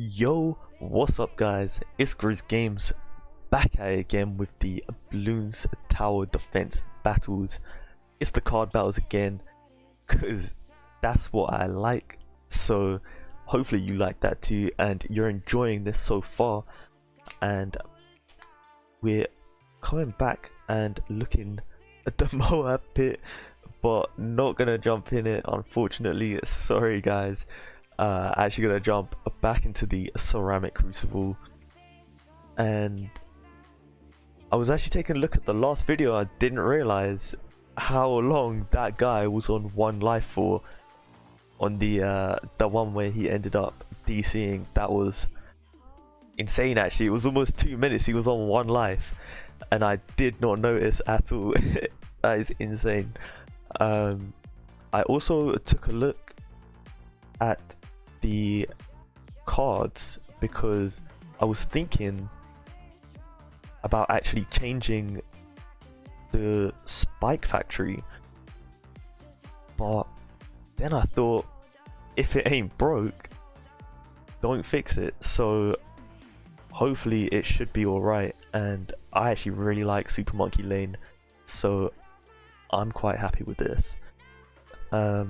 Yo, what's up guys? It's Grizz Games back at it again with the Bloons Tower Defense battles. It's the card battles again because that's what I like. So hopefully you like that too and you're enjoying this so far. And we're coming back and looking at the Moab pit, but not gonna jump in it unfortunately. Sorry guys. Actually gonna jump back into the ceramic crucible, and I was actually taking a look at the last video. I didn't realize how long that guy was on one life for on the one where he ended up DCing. That was insane actually. It was almost 2 minutes he was on one life and I did not notice at all. That is insane. I also took a look at the cards because I was thinking about actually changing the spike factory, but then I thought if it ain't broke, don't fix it. So hopefully it should be alright, and I actually really like Super Monkey Lane, so I'm quite happy with this. But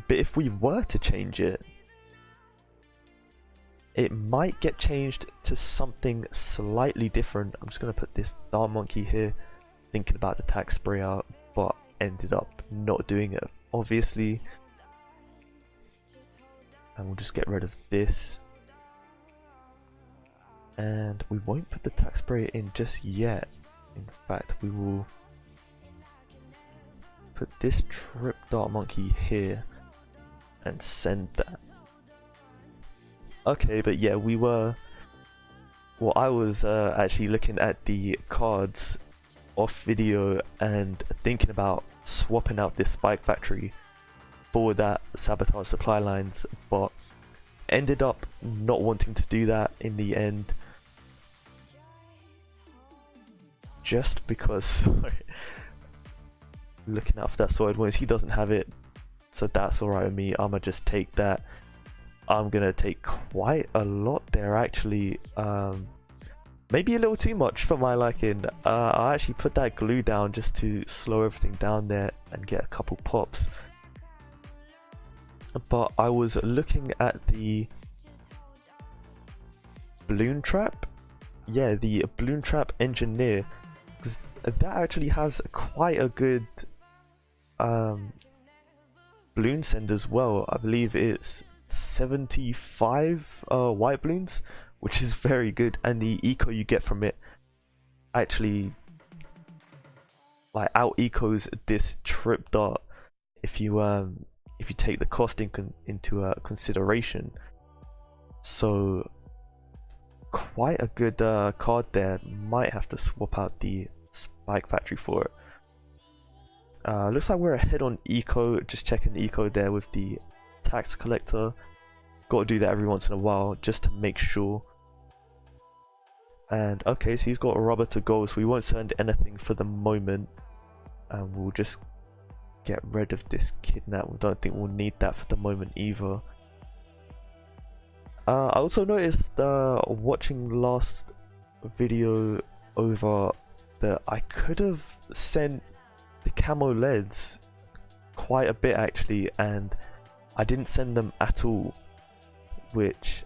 if we were to change it, it might get changed to something slightly different. I'm just going to put this Dart Monkey here, thinking about the tax spray out, but ended up not doing it, obviously. And we'll just get rid of this. And we won't put the tax spray in just yet. In fact, we will put this Trip Dart Monkey here and send that. Okay, but yeah, I was actually looking at the cards off video and thinking about swapping out this spike factory for that sabotage supply lines, but ended up not wanting to do that in the end, just because sorry, looking out for that sword wounds, he doesn't have it, so that's alright with me. I'ma just take that. I'm gonna take quite a lot there actually, maybe a little too much for my liking. I actually put that glue down just to slow everything down there and get a couple pops. But I was looking at the balloon trap, yeah, the balloon trap engineer, that actually has quite a good balloon send as well. I believe it's 75 white balloons, which is very good, and the eco you get from it actually like out ecos this Trip Dart if you take the cost into consideration. So quite a good card there. Might have to swap out the spike factory for it. Looks like we're ahead on eco. Just checking the eco there with the tax collector. Got to do that every once in a while just to make sure. And okay, so he's got a rubber to go, so we won't send anything for the moment, and we'll just get rid of this kidnap. We don't think we'll need that for the moment either. I also noticed watching last video over that I could have sent the camo leads quite a bit actually, and I didn't send them at all, which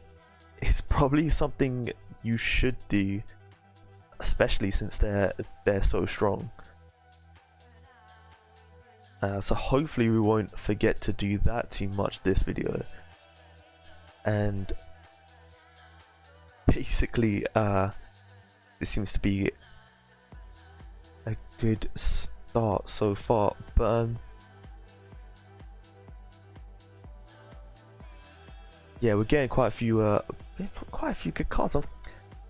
is probably something you should do, especially since they're so strong. So hopefully we won't forget to do that too much this video. And basically this seems to be a good start so far, but yeah, we're getting quite a few good cards.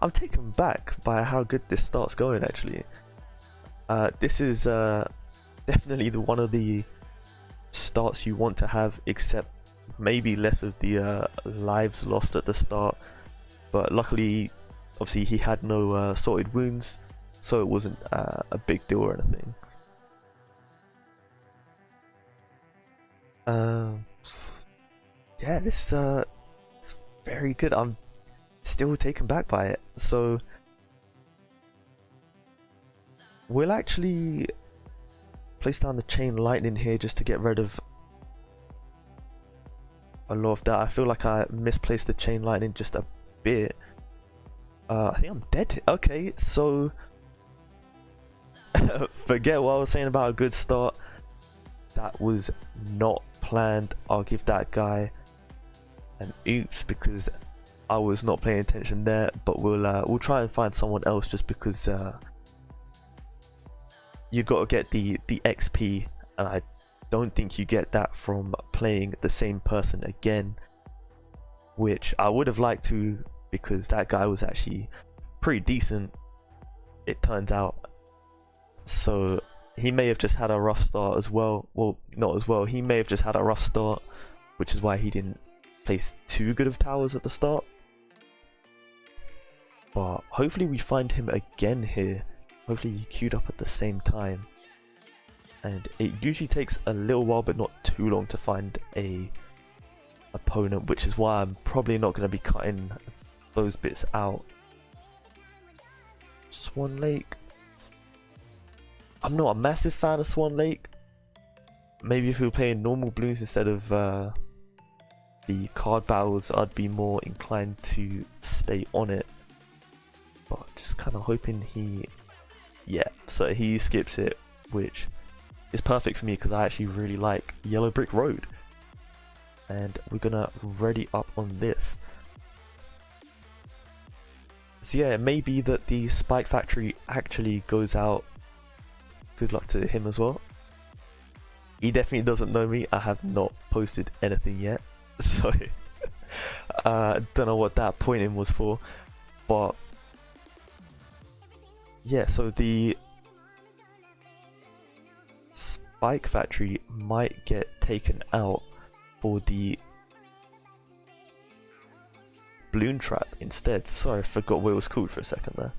I'm taken back by how good this start's going actually. This is definitely one of the starts you want to have, except maybe less of the lives lost at the start. But luckily, obviously he had no sorted wounds, so it wasn't a big deal or anything. Yeah, this is it's very good. I'm still taken back by it. So we'll actually place down the chain lightning here just to get rid of a lot of that. I feel like I misplaced the chain lightning just a bit. I think I'm dead. Okay, so forget what I was saying about a good start. That was not planned. I'll give that guy an oops because I was not paying attention there. But we'll try and find someone else just because you got to get the XP, and I don't think you get that from playing the same person again, which I would have liked to, because that guy was actually pretty decent, it turns out. So he may have just had a rough start as well. Well, not as well, he may have just had a rough start, which is why he didn't place too good of towers at the start. But hopefully we find him again here. Hopefully he queued up at the same time. And it usually takes a little while but not too long to find a opponent, which is why I'm probably not going to be cutting those bits out. Swan Lake. I'm not a massive fan of Swan Lake. Maybe if we were playing normal balloons instead of the card battles, I'd be more inclined to stay on it. But just kind of hoping he... Yeah, so he skips it, which is perfect for me because I actually really like Yellow Brick Road. And we're gonna ready up on this. So yeah, it may be that the Spike Factory actually goes out. Good luck to him as well. He definitely doesn't know me. I have not posted anything yet, so don't know what that pointing was for. But yeah, so the Spike Factory might get taken out for the Balloon Trap instead. Sorry, I forgot what it was called for a second there.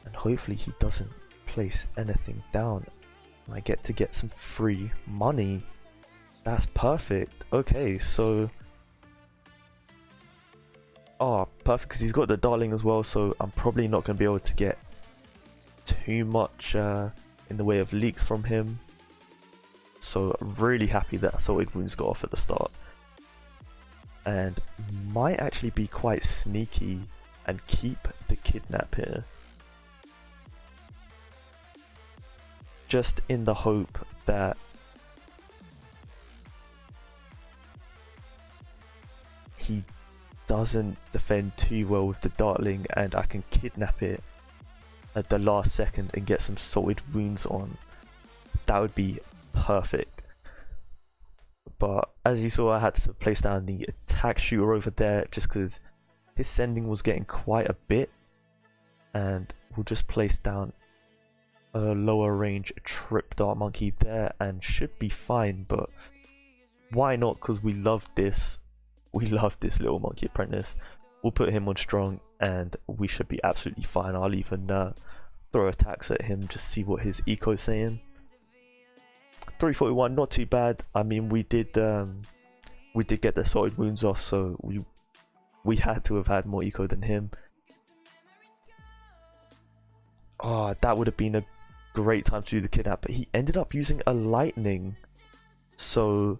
And hopefully he doesn't place anything down. I get to get some free money. That's perfect. Okay, so... Oh, perfect, because he's got the Darling as well, so I'm probably not going to be able to get too much in the way of leaks from him. So really happy that Assaulted Wounds got off at the start. And might actually be quite sneaky and keep the Kidnap here. Just in the hope that he doesn't defend too well with the Dartling and I can kidnap it at the last second and get some Salted Wounds on. That would be perfect. But as you saw, I had to place down the attack shooter over there just because his sending was getting quite a bit, and we'll just place down a lower range Trip Dart Monkey there and should be fine. But why not, because we love this little Monkey Apprentice. We'll put him on strong and we should be absolutely fine. I'll even throw attacks at him, just see what his eco's saying. 341, not too bad. I mean, we did get the Salted Wounds off, so we had to have had more eco than him. Oh, that would have been a great time to do the Kidnap, but he ended up using a Lightning, so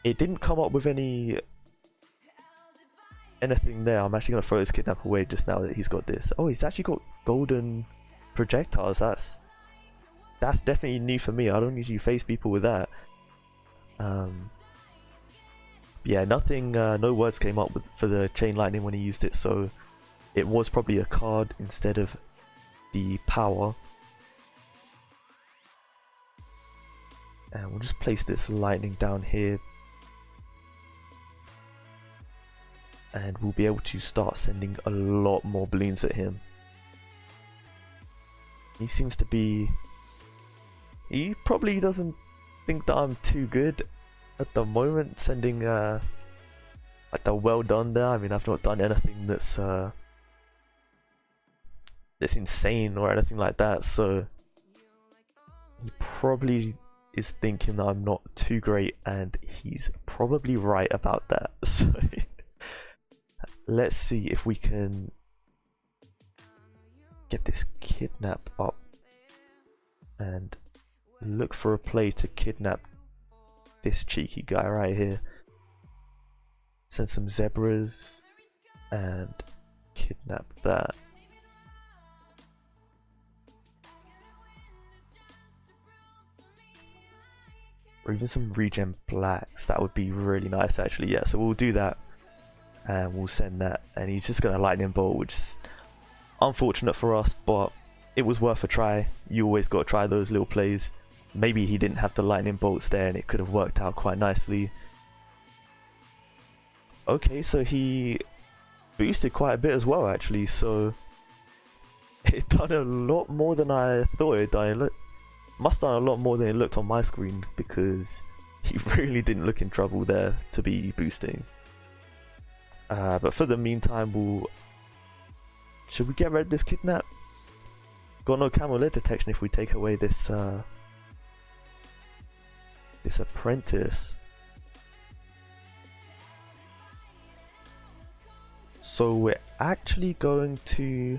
it didn't come up with anything there. I'm actually going to throw this Kidnap away just now that he's got this. Oh, he's actually got golden projectiles. That's definitely new for me. I don't usually face people with that. Yeah, nothing, no words came up for the Chain Lightning when he used it, so it was probably a card instead of the power. And we'll just place this Lightning down here. And we'll be able to start sending a lot more balloons at him. He seems to be... He probably doesn't think that I'm too good at the moment, sending like the well done there. I mean, I've not done anything that's insane or anything like that, so he probably is thinking that I'm not too great, and he's probably right about that. So let's see if we can get this kidnap up and look for a play to kidnap this cheeky guy right here. Send some zebras and kidnap that. Or even some regen blacks. That would be really nice actually. Yeah, so we'll do that and we'll send that, and he's just gonna lightning bolt, which is unfortunate for us, but it was worth a try. You always got to try those little plays. Maybe he didn't have the lightning bolts there and it could have worked out quite nicely. Okay, so he boosted quite a bit as well actually, so it done a lot more than I thought it done. It must have done a lot more than it looked on my screen, because he really didn't look in trouble there to be boosting. But for the meantime, should we get rid of this kidnap? Got no camel lead detection if we take away this this apprentice. So we're actually going to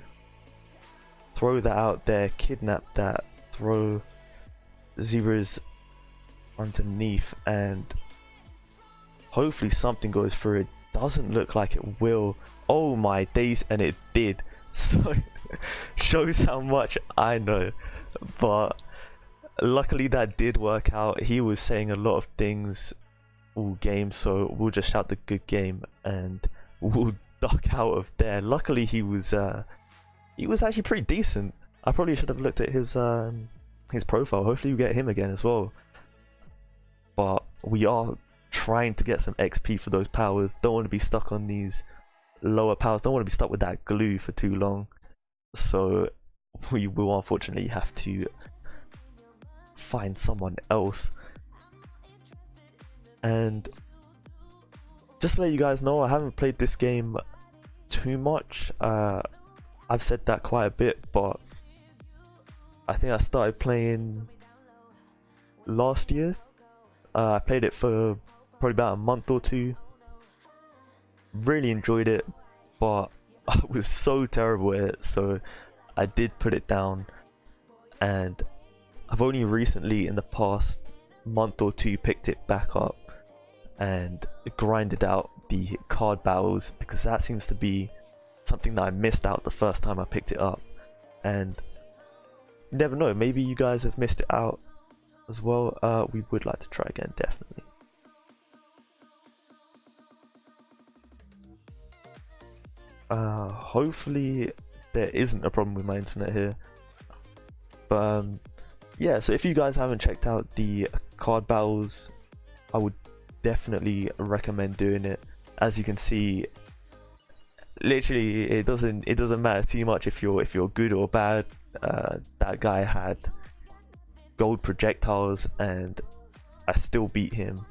throw that out there, kidnap that, throw zebras underneath, and hopefully something goes through. It doesn't look like it will. Oh my days, and it did. So shows how much I know, but luckily that did work out. He was saying a lot of things all game, so we'll just shout the good game and we'll duck out of there. Luckily he was actually pretty decent. I probably should have looked at his profile. Hopefully we get him again as well, but we are trying to get some XP for those powers. Don't want to be stuck on these lower powers. Don't want to be stuck with that glue for too long, so we will unfortunately have to find someone else. And just to let you guys know, I haven't played this game too much. I've said that quite a bit, but I think I started playing last year. I played it for probably about a month or two. Really enjoyed it, but I was so terrible at it, so I did put it down. And I've only recently, in the past month or two, picked it back up and grinded out the card battles, because that seems to be something that I missed out the first time I picked it up. And you never know, maybe you guys have missed it out as well. We would like to try again, definitely. Hopefully there isn't a problem with my internet here, but yeah, so if you guys haven't checked out the card battles, I would definitely recommend doing it. As you can see, literally it doesn't matter too much if you're good or bad. That guy had gold projectiles and I still beat him,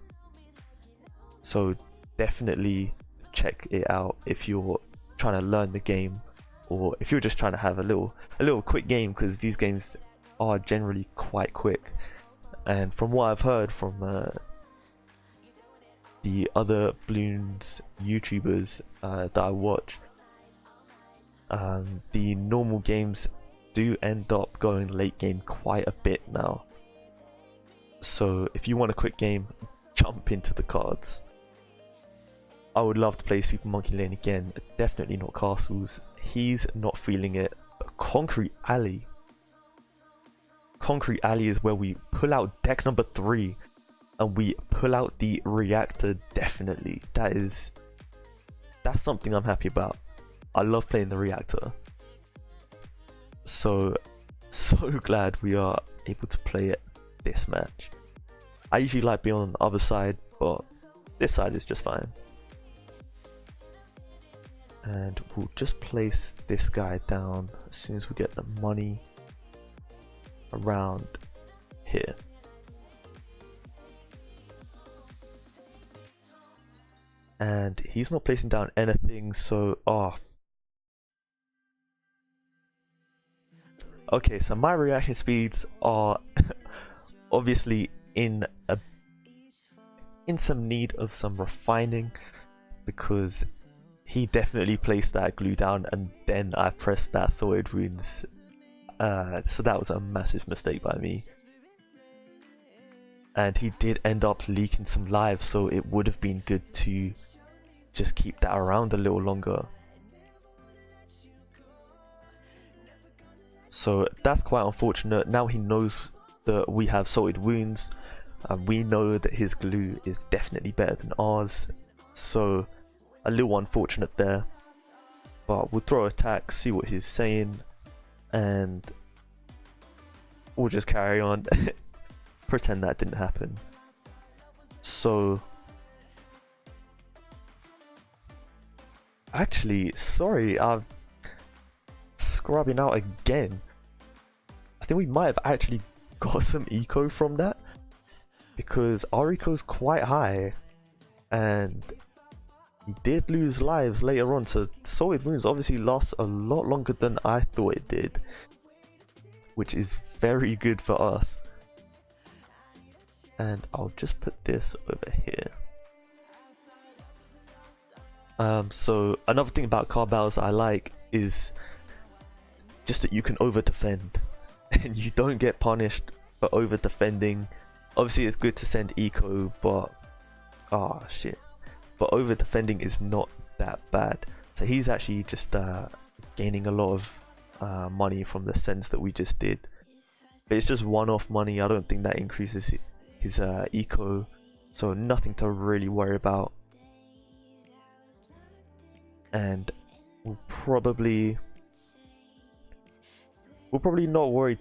so definitely check it out if you're trying to learn the game, or if you're just trying to have a little quick game, because these games are generally quite quick. And from what I've heard from the other Bloons YouTubers that I watch, the normal games do end up going late game quite a bit now. So if you want a quick game, jump into the cards. I would love to play Super Monkey Lane again, definitely not Castles. He's not feeling it. Concrete Alley. Concrete Alley is where we pull out deck number 3 and we pull out the reactor, definitely. That's something I'm happy about. I love playing the reactor. So glad we are able to play it this match. I usually like being on the other side, but this side is just fine. And we'll just place this guy down as soon as we get the money around here. And he's not placing down anything, so okay, so my reaction speeds are obviously in some need of some refining, because he definitely placed that glue down and then I pressed that sorted wounds. So that was a massive mistake by me. And he did end up leaking some lives, so it would have been good to just keep that around a little longer. So that's quite unfortunate. Now he knows that we have sorted wounds, and we know that his glue is definitely better than ours. So a little unfortunate there. But we'll throw attack, see what he's saying, and we'll just carry on. Pretend that didn't happen. So actually, sorry, I'm scrubbing out again. I think we might have actually got some eco from that, because our eco is quite high and he did lose lives later on. So sorted wounds obviously lasts a lot longer than I thought it did, which is very good for us. And I'll just put this over here. So another thing about card battles I like is just that you can over defend and you don't get punished for over defending. Obviously it's good to send eco, but oh shit, but over defending is not that bad. So he's actually just gaining a lot of money from the sends that we just did, but it's just one-off money. I don't think that increases his eco, so nothing to really worry about. And we'll probably not worry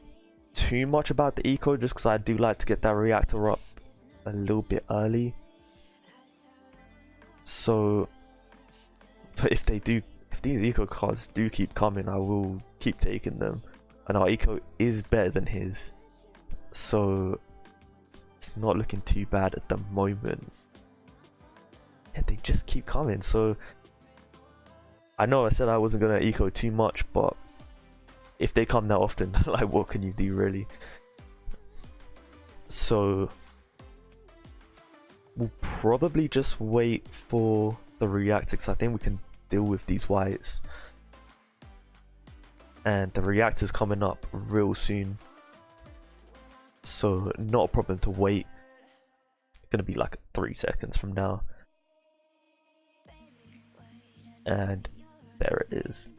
too much about the eco, just because I do like to get that reactor up a little bit early. So but if these eco cards do keep coming, I will keep taking them, and our eco is better than his, so it's not looking too bad at the moment. Yeah, they just keep coming. So I know I said I wasn't gonna eco too much, but if they come that often, like, what can you do really? So we'll probably just wait for the reactor, because I think we can deal with these whites, and the reactor's coming up real soon, so not a problem to wait. It's gonna be like 3 seconds from now, and there it is.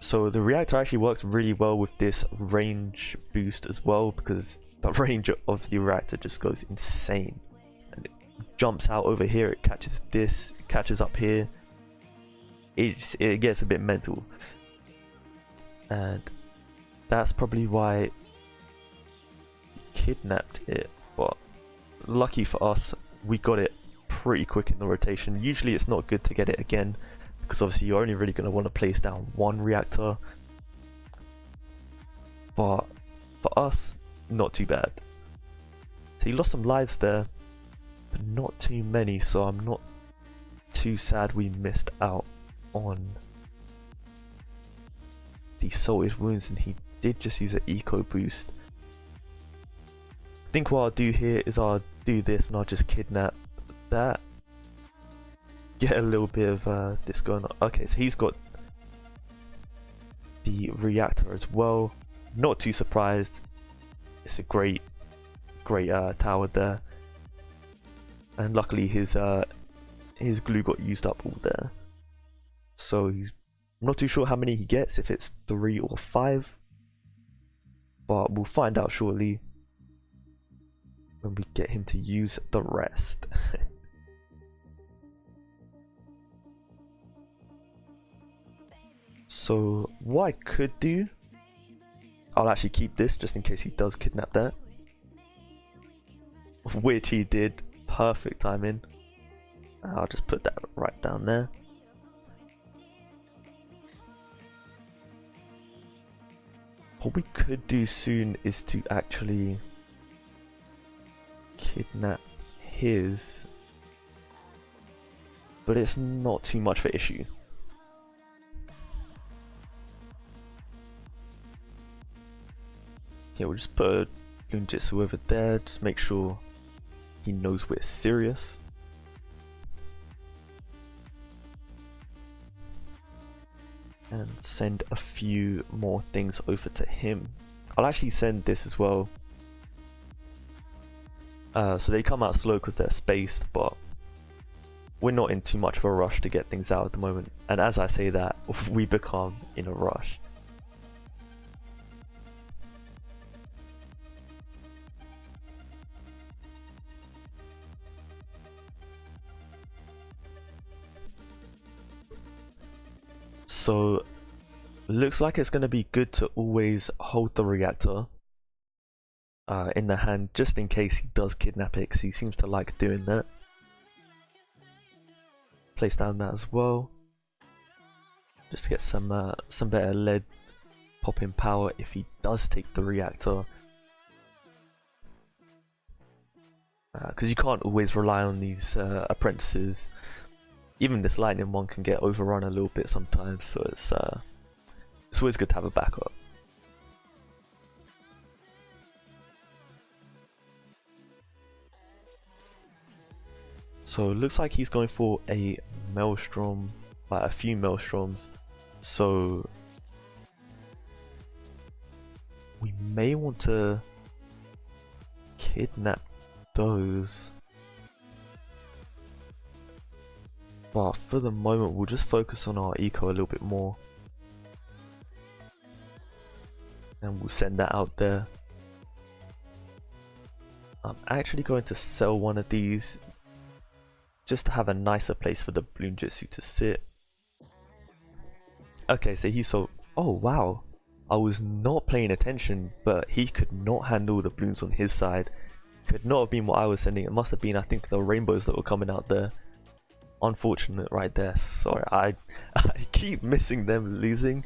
So the reactor actually works really well with this range boost as well, because the range of the reactor just goes insane, and it jumps out over here, it catches this, it catches up here, it gets a bit mental. And that's probably why he kidnapped it, but lucky for us we got it pretty quick in the rotation. Usually it's not good to get it again, because obviously you're only really going to want to place down one reactor, but for us, not too bad. So he lost some lives there, but not too many, so I'm not too sad we missed out on the salted wounds, and he did just use an eco boost. I think what I'll do here is I'll do this and I'll just kidnap that, get a little bit of this going on. Okay, so he's got the reactor as well. Not too surprised. It's a great tower there, and luckily his glue got used up all there. So I'm not too sure how many he gets, if it's 3 or 5, but we'll find out shortly when we get him to use the rest. So what I could do, I'll actually keep this just in case he does kidnap that, which he did. Perfect timing. I'll just put that right down there. What we could do soon is to actually kidnap his, but it's not too much of an issue. Yeah, we'll just put a Bloon Jitsu over there, just make sure he knows we're serious. And send a few more things over to him. I'll actually send this as well. So they come out slow because they're spaced, but we're not in too much of a rush to get things out at the moment. And as I say that, we become in a rush. So looks like it's going to be good to always hold the reactor in the hand just in case he does kidnap it, because he seems to like doing that. Place down that as well, just to get some better lead popping power if he does take the reactor. Because you can't always rely on these apprentices. Even this lightning one can get overrun a little bit sometimes, so it's always good to have a backup. So it looks like he's going for a maelstrom, like a few maelstroms. So we may want to kidnap those. But for the moment, we'll just focus on our eco a little bit more. And we'll send that out there. I'm actually going to sell one of these just to have a nicer place for the Bloon Jitsu to sit. Okay, so he saw... Oh, wow. I was not paying attention, but he could not handle the bloons on his side. Could not have been what I was sending. It must have been, I think, the rainbows that were coming out there. Unfortunate right there. Sorry, I keep missing them losing,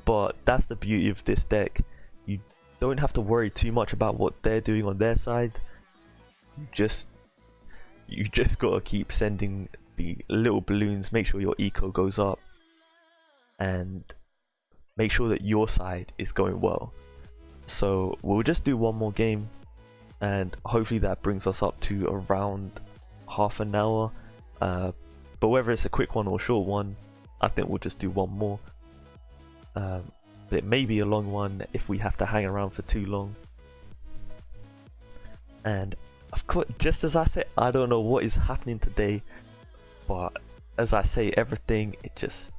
but that's the beauty of this deck. You don't have to worry too much about what they're doing on their side. You just gotta keep sending the little balloons, make sure your eco goes up, and make sure that your side is going well. So we'll just do one more game, and hopefully that brings us up to around half an hour. But whether it's a quick one or a short one, I think we'll just do one more. But it may be a long one if we have to hang around for too long. And of course, just as I said, I don't know what is happening today, but as I say everything, it just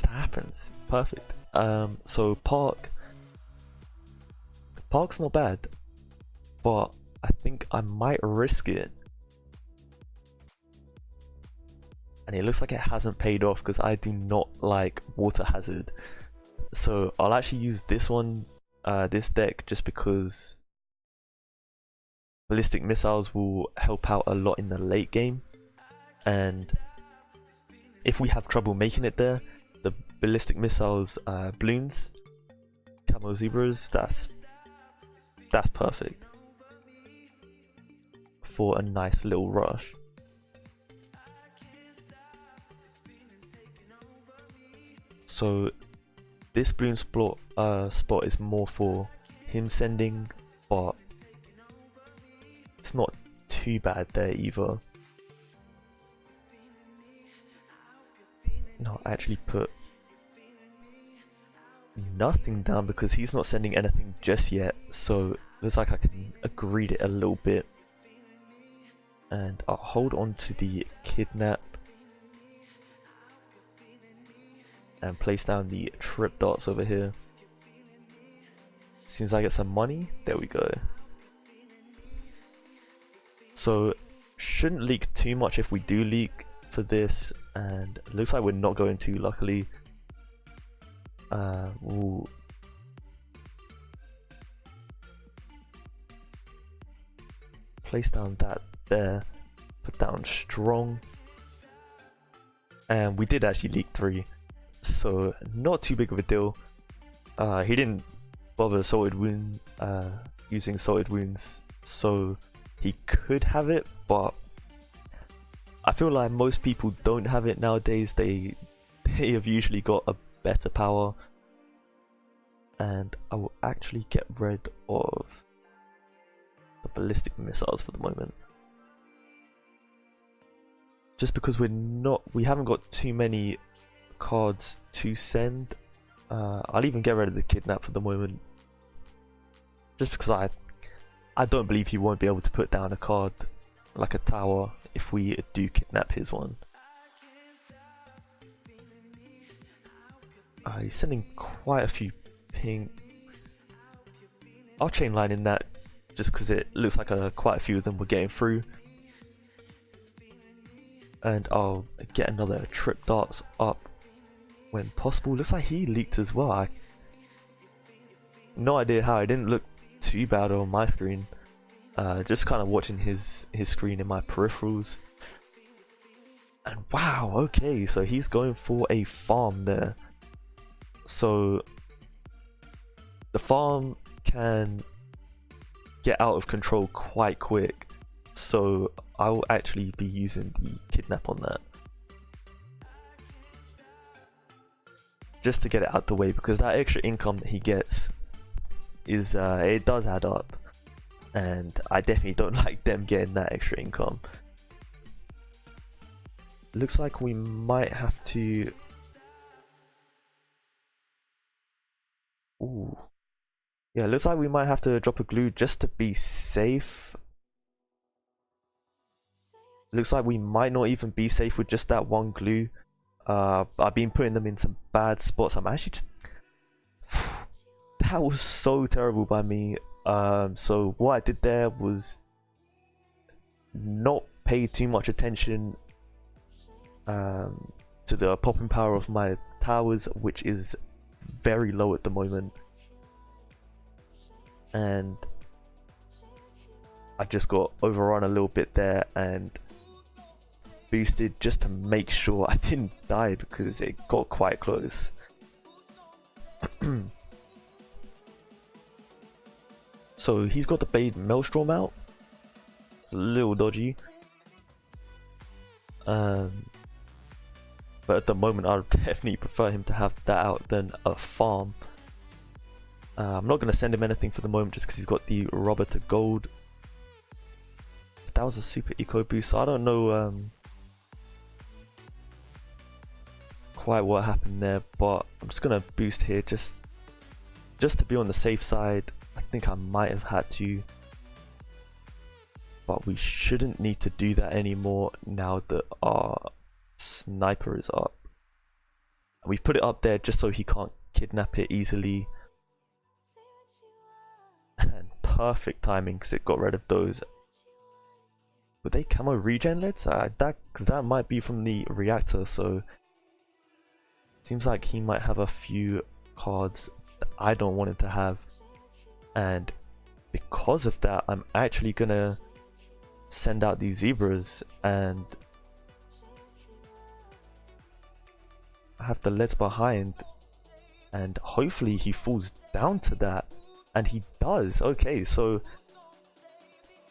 happens. Perfect. So Park's not bad, but I think I might risk it. And it looks like it hasn't paid off because I do not like water hazard. So I'll actually use this one, this deck, just because ballistic missiles will help out a lot in the late game. And if we have trouble making it there, the ballistic missiles balloons, camo zebras, that's perfect for a nice little rush. So this balloon spot is more for him sending, but it's not too bad there either. No, I actually put nothing down because he's not sending anything just yet, so it looks like I can greed it a little bit. And I'll hold on to the kidnap and place down the trip dots over here. As soon as I get some money, there we go. So shouldn't leak too much if we do leak for this, and it looks like we're not going to, luckily. We'll place down that there, put down strong, and we did actually leak 3. So not too big of a deal. He didn't bother using salted wounds, so he could have it, but I feel like most people don't have it nowadays. They have usually got a better power. And I will actually get rid of ballistic missiles for the moment. Just because we haven't got too many cards to send. I'll even get rid of the kidnap for the moment. Just because I don't believe he won't be able to put down a card like a tower if we do kidnap his one. He's sending quite a few pinks. I'll chain line in that just because it looks like quite a few of them were getting through. And I'll get another trip darts up when possible. Looks like he leaked as well. No idea how. It didn't look too bad on my screen. Just kind of watching his screen in my peripherals. And wow, okay, so he's going for a farm there. So the farm can get out of control quite quick. So I will actually be using the kidnap on that. Just to get it out the way, because that extra income that he gets is it does add up. And I definitely don't like them getting that extra income. Looks like we might have to... Ooh. Yeah, looks like we might have to drop a glue just to be safe. Looks like we might not even be safe with just that one glue. I've been putting them in some bad spots. I'm actually just... That was so terrible by me. So what I did there was not pay too much attention to the popping power of my towers, which is very low at the moment. And I just got overrun a little bit there and boosted just to make sure I didn't die, because it got quite close. So he's got the Bade Maelstrom out. It's a little dodgy. But at the moment I would definitely prefer him to have that out than a farm. I'm not going to send him anything for the moment just because he's got the rubber to gold. But that was a super eco boost, so I don't know quite what happened there, but I'm just going to boost here just to be on the safe side. I think I might have had to, but we shouldn't need to do that anymore now that our sniper is up. We put it up there just so he can't kidnap it easily. And perfect timing because it got rid of those. Were they camo regen lids? Because that might be from the reactor, so seems like he might have a few cards that I don't want him to have. And because of that, I'm actually gonna send out these zebras and have the leads behind, and hopefully he falls down to that, and he does. Okay, so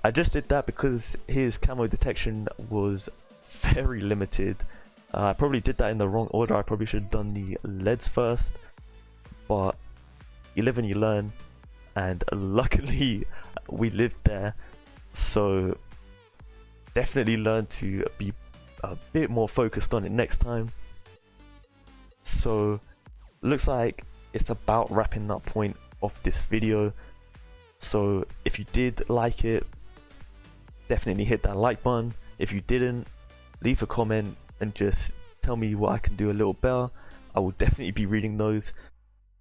I just did that because his camo detection was very limited. I probably did that in the wrong order. I probably should have done the leads first, but you live and you learn. And luckily we lived there, so definitely learn to be a bit more focused on it next time. So looks like it's about wrapping up point of this video. So if you did like it, definitely hit that like button. If you didn't, leave a comment and just tell me what I can do a little better. I will definitely be reading those.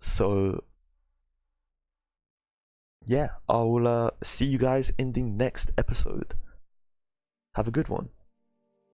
So yeah, I will see you guys in the next episode. Have a good one.